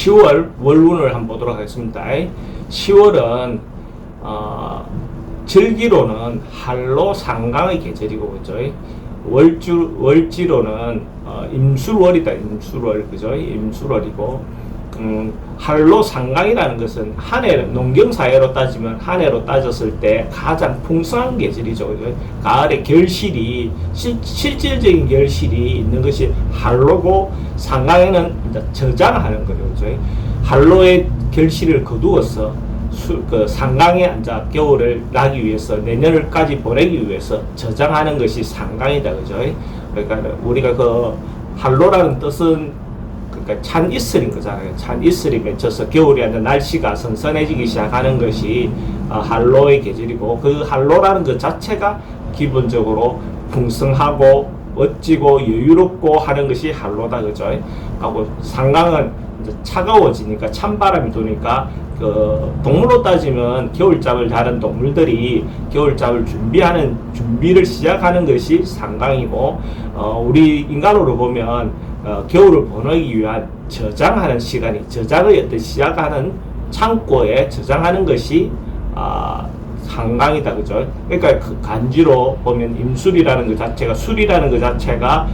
10월 월운을 한번 보도록 하겠습니다. 10월은 절기로는 한로 상강의 계절이고, 그죠? 월지로는 임술월이다. 임술월, 그죠? 임술월이고, 한로 상강이라는 것은 한 해, 농경사회로 따지면 한 해로 따졌을 때 가장 풍성한 계절이죠. 그죠? 가을에 결실이, 실질적인 결실이 있는 것이 한로고, 상강에는 이제 저장하는 거죠. 그죠? 한로의 결실을 거두어서 상강에 앉아 겨울을 나기 위해서, 내년을까지 보내기 위해서 저장하는 것이 상강이다. 그죠? 그러니까 우리가 그 한로라는 뜻은 그러니까 찬 이슬인 거잖아요. 찬 이슬이 맺혀서 겨울이 아니라 날씨가 선선해지기 시작하는 것이 한로의 계절이고, 그 한로라는 것 자체가 기본적으로 풍성하고 멋지고 여유롭고 하는 것이 한로다. 그죠? 하고 상강은 이제 차가워지니까, 찬바람이 도니까, 그 동물로 따지면 겨울잠을 자는 동물들이 겨울잠을 준비를 시작하는 것이 상강이고, 우리 인간으로 보면 겨울을 보내기 위한 저장하는 시간이, 저장의 어떤 시작하는 창고에 저장하는 것이 상강이다. 그죠? 그러니까 그 간지로 보면 임술이라는 것 자체가, 술이라는 것 자체가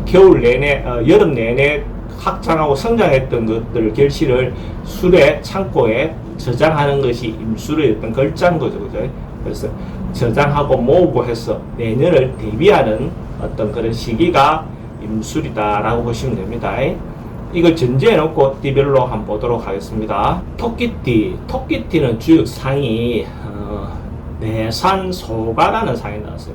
겨울 내내, 여름 내내 확장하고 성장했던 것들 결실을 술의 창고에 저장하는 것이 임술의 어떤 걸자인 거죠. 그죠? 그래서 저장하고 모으고 해서 내년을 대비하는 어떤 그런 시기가 임술이다라고 보시면 됩니다. 이걸 전제해 놓고 띠별로 한번 보도록 하겠습니다. 토끼띠는 주역상이 내산소가라는 상이 나왔어요.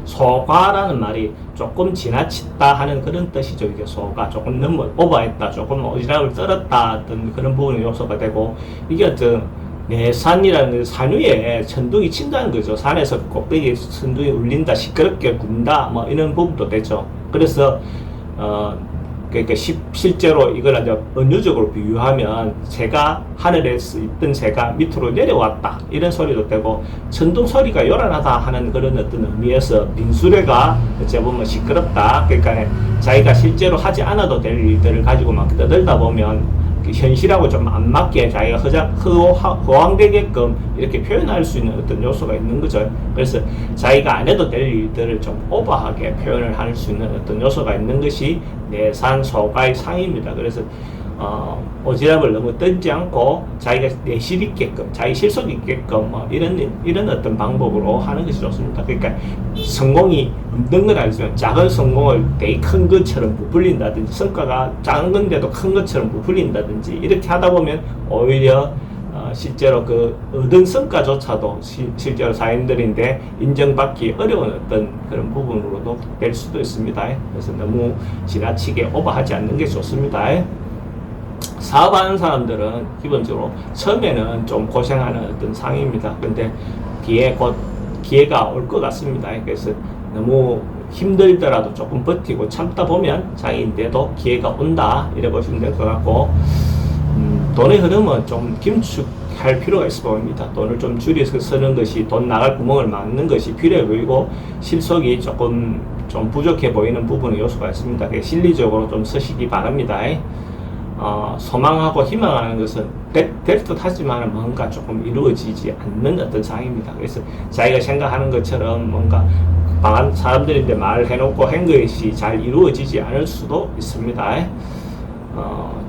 소가라는 말이 조금 지나치다 하는 그런 뜻이죠. 이게 소가 조금 너무 오버했다, 조금 오지랖을 떨었다, 어떤 그런 부분의 요소가 되고, 이게 어떤 내산이라는 산 위에 천둥이 친다는 거죠. 산에서 꼭대기 천둥이 울린다, 시끄럽게 군다, 뭐 이런 부분도 되죠. 그래서 그러니까 실제로 이걸 이제 은유적으로 비유하면, 하늘에 있던 새가 밑으로 내려왔다, 이런 소리도 되고, 천둥 소리가 요란하다 하는 그런 어떤 의미에서 빙수레가 어째 보면 시끄럽다, 그러니까 자기가 실제로 하지 않아도 될 일들을 가지고 막 떠들다 보면 현실하고 좀 안 맞게 자기가 허황되게끔 이렇게 표현할 수 있는 어떤 요소가 있는 거죠. 그래서 자기가 안 해도 될 일들을 좀 오버하게 표현을 할 수 있는 어떤 요소가 있는 것이 내산소가의 상입니다. 그래서 오지랖을 너무 떨지 않고 자기가 내실 있게끔, 자기 실속 있게끔 이런 어떤 방법으로 하는 것이 좋습니다. 그러니까 성공이 없는 건 아니지만 작은 성공을 되게 큰 것처럼 부풀린다든지, 성과가 작은 건데도 큰 것처럼 부풀린다든지, 이렇게 하다 보면 오히려 실제로 그 얻은 성과조차도 실제로 사인들인데 인정받기 어려운 어떤 그런 부분으로도 될 수도 있습니다. 그래서 너무 지나치게 오버하지 않는 게 좋습니다. 사업하는 사람들은 기본적으로 처음에는 좀 고생하는 어떤 상황입니다. 근데 뒤에 곧 기회가 올 것 같습니다. 그래서 너무 힘들더라도 조금 버티고 참다 보면 자기인데도 기회가 온다, 이래 보시면 될 것 같고, 돈의 흐름은 좀 김축할 필요가 있어 보입니다. 돈을 좀 줄여서 쓰는 것이, 돈 나갈 구멍을 막는 것이 필요해 보이고, 실속이 조금 좀 부족해 보이는 부분의 요소가 있습니다. 실리적으로 좀 쓰시기 바랍니다. 소망하고 희망하는 것은 될 듯 하지만 뭔가 조금 이루어지지 않는 어떤 상황입니다. 그래서 자기가 생각하는 것처럼 뭔가 사람들인데 말해놓고 한 것이 잘 이루어지지 않을 수도 있습니다.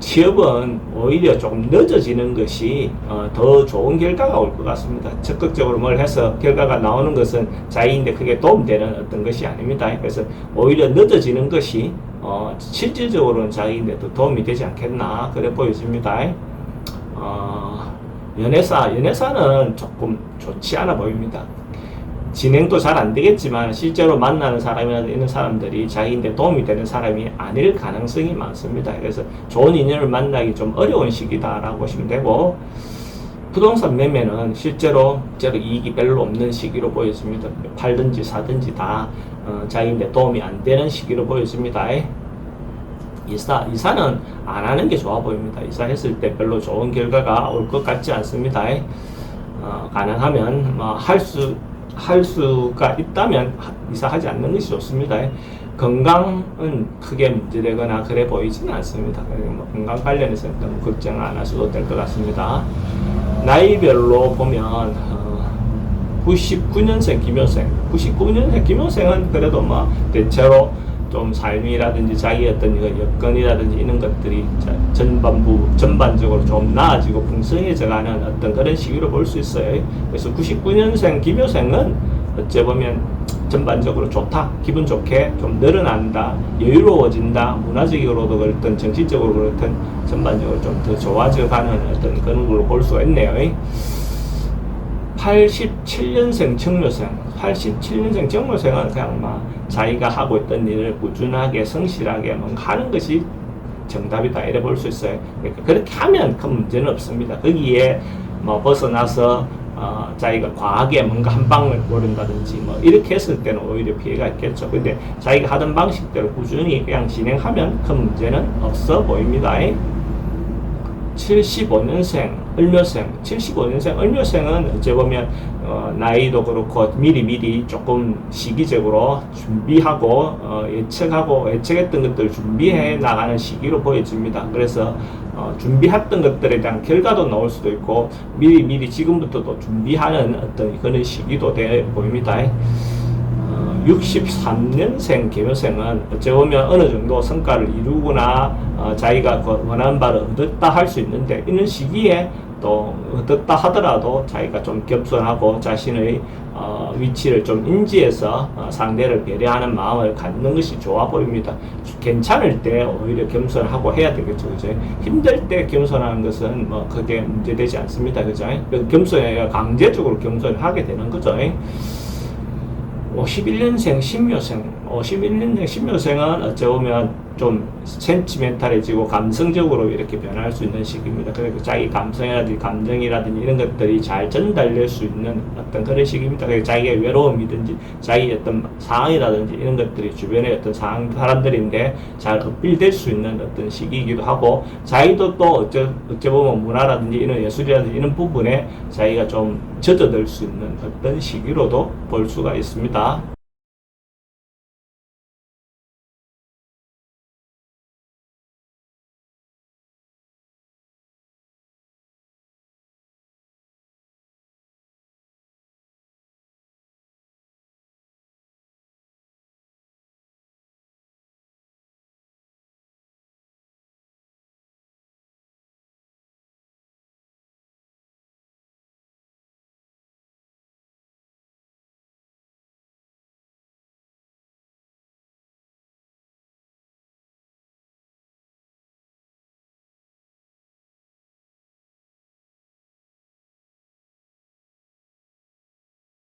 취업은 오히려 조금 늦어지는 것이 더 좋은 결과가 올 것 같습니다. 적극적으로 뭘 해서 결과가 나오는 것은 자기인데 크게 도움되는 어떤 것이 아닙니다. 그래서 오히려 늦어지는 것이 실질적으로는 자기인데 더 도움이 되지 않겠나, 그래 보여집니다. 연애사는 조금 좋지 않아 보입니다. 진행도 잘 안 되겠지만 실제로 만나는 사람이나 이런 사람들이 자기인데 도움이 되는 사람이 아닐 가능성이 많습니다. 그래서 좋은 인연을 만나기 좀 어려운 시기다라고 보시면 되고, 부동산 매매는 실제로 이익이 별로 없는 시기로 보여집니다. 팔든지 사든지 다 자기인데 도움이 안 되는 시기로 보여집니다. 이사는 안 하는 게 좋아 보입니다. 이사했을 때 별로 좋은 결과가 올 것 같지 않습니다. 가능하면 할 수가 있다면 이사하지 않는 것이 좋습니다. 건강은 크게 문제되거나 그래 보이지는 않습니다. 뭐 건강 관련해서 너무 걱정 안 하셔도 될 것 같습니다. 나이별로 보면 99년생 김효생, 99년생 김효생은 그래도 뭐 대체로 좀 삶이라든지 자기 어떤 여건이라든지 이런 것들이 전반적으로 좀 나아지고 풍성해져가는 어떤 그런 시기로 볼 수 있어요. 그래서 99년생 김효생은 어째 보면 전반적으로 좋다, 기분 좋게 좀 늘어난다, 여유로워진다, 문화적으로도 그렇든 정신적으로 그렇든 전반적으로 좀 더 좋아져가는 어떤 그런 걸로 볼 수가 있네요. 87년생 청묘생, 87년생 청묘생은 그냥 막 자기가 하고 있던 일을 꾸준하게 성실하게 뭔가 하는 것이 정답이다 이래 볼 수 있어요. 그러니까 그렇게 하면 큰 문제는 없습니다. 거기에 뭐 벗어나서 자기가 과하게 뭔가 한 방을 모른다든지 뭐 이렇게 했을 때는 오히려 피해가 있겠죠. 근데 자기가 하던 방식대로 꾸준히 그냥 진행하면 큰 문제는 없어 보입니다. 75년생 을묘생, 75년생 을묘생은 어째 보면 나이도 그렇고 미리 조금 시기적으로 준비하고 예측했던 것들을 준비해 나가는 시기로 보여집니다. 그래서 준비했던 것들에 대한 결과도 나올 수도 있고 미리 지금부터도 준비하는 어떤 그런 시기도 돼 보입니다. 63년생 개묘생은 어째 보면 어느 정도 성과를 이루거나 자기가 원하는 바를 얻었다 할 수 있는데 이런 시기에 또 얻었다 하더라도 자기가 좀 겸손하고 자신의 위치를 좀 인지해서 상대를 배려하는 마음을 갖는 것이 좋아 보입니다. 괜찮을 때 오히려 겸손하고 해야 되겠죠. 그죠? 힘들 때 겸손하는 것은 뭐 크게 문제되지 않습니다. 그죠? 겸손해야 강제적으로 겸손하게 되는 거죠. 51년생 신묘생, 51년생 신묘생은 어째 보면 좀 센티멘탈해지고 감성적으로 이렇게 변할 수 있는 시기입니다. 그래서 자기 감성이라든지 감정이라든지 이런 것들이 잘 전달될 수 있는 어떤 그런 시기입니다. 그래서 자기의 외로움이든지 자기 어떤 상황이라든지 이런 것들이 주변의 어떤 사람들인데 잘 어필될 수 있는 어떤 시기이기도 하고 자기도 또 어째 보면 문화라든지 이런 예술이라든지 이런 부분에 자기가 좀 젖어들 수 있는 어떤 시기로도 볼 수가 있습니다.